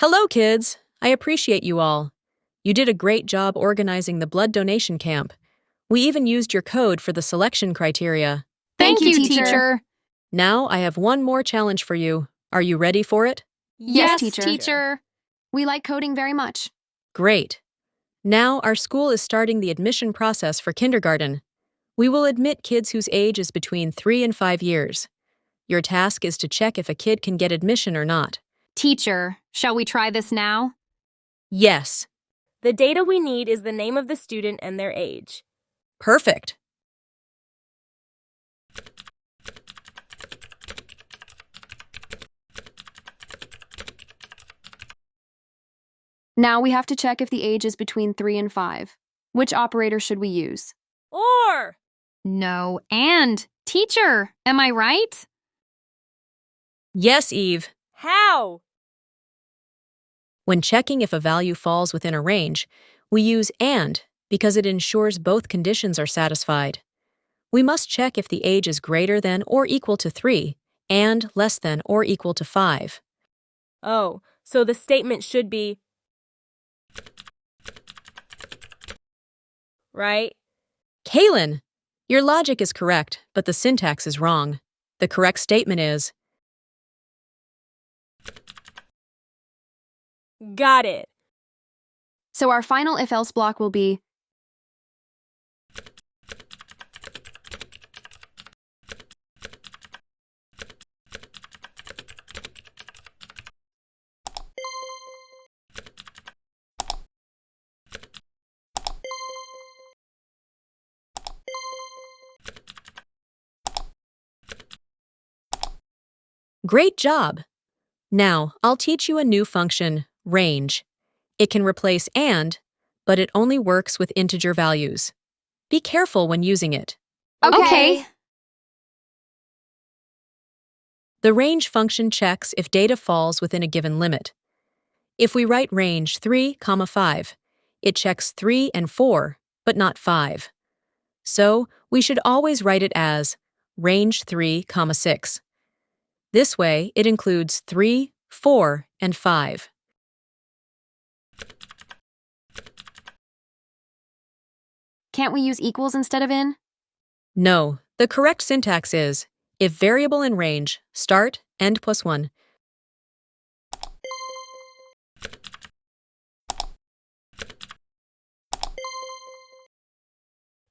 Hello, kids! I appreciate you all. You did a great job organizing the blood donation camp. We even used your code for the selection criteria. Thank you, teacher. Now I have one more challenge for you. Are you ready for it? Yes, teacher. We like coding very much. Great. Now our school is starting the admission process for kindergarten. We will admit kids whose age is between 3 and 5 years. Your task is to check if a kid can get admission or not. Teacher, shall we try this now? Yes. The data we need is the name of the student and their age. Perfect. Now we have to check if the age is between 3 and 5. Which operator should we use? Or! No, and. Teacher, am I right? Yes, Eve. How? When checking if a value falls within a range, we use AND because it ensures both conditions are satisfied. We must check if the age is greater than or equal to 3 and less than or equal to 5. Oh, so the statement should be right? Kaylin, your logic is correct, but the syntax is wrong. The correct statement is, Got it. So our final if-else block will be Great job! Now, I'll teach you a new function, range. It can replace AND, but it only works with integer values. Be careful when using it. Okay. The range function checks if data falls within a given limit. If we write range 3, 5, it checks 3 and 4, but not 5. So, we should always write it as range 3, 6. This way, it includes 3, 4, and 5. Can't we use equals instead of in? No, the correct syntax is, if variable in range, start, end plus 1.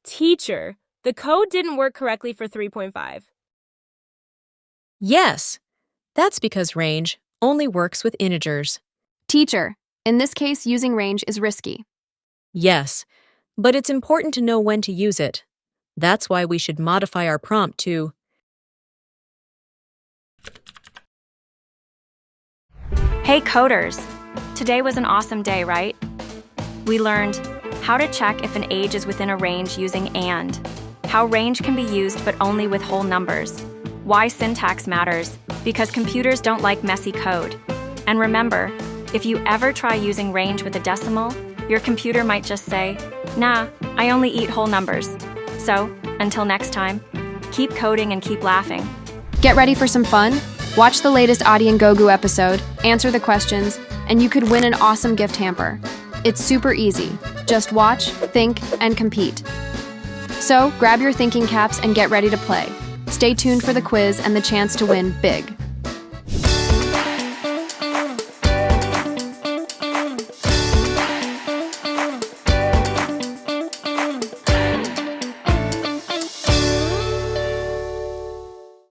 Teacher, the code didn't work correctly for 3.5. Yes, that's because range only works with integers. Teacher, in this case, using range is risky. Yes, but it's important to know when to use it. That's why we should modify our prompt to Hey coders! Today was an awesome day, right? We learned how to check if an age is within a range using AND, how range can be used but only with whole numbers, why syntax matters, because computers don't like messy code. And remember, if you ever try using range with a decimal, your computer might just say, nah, I only eat whole numbers. So, until next time, keep coding and keep laughing. Get ready for some fun? Watch the latest Aadi and Gogu episode, answer the questions, and you could win an awesome gift hamper. It's super easy. Just watch, think, and compete. So, grab your thinking caps and get ready to play. Stay tuned for the quiz and the chance to win big.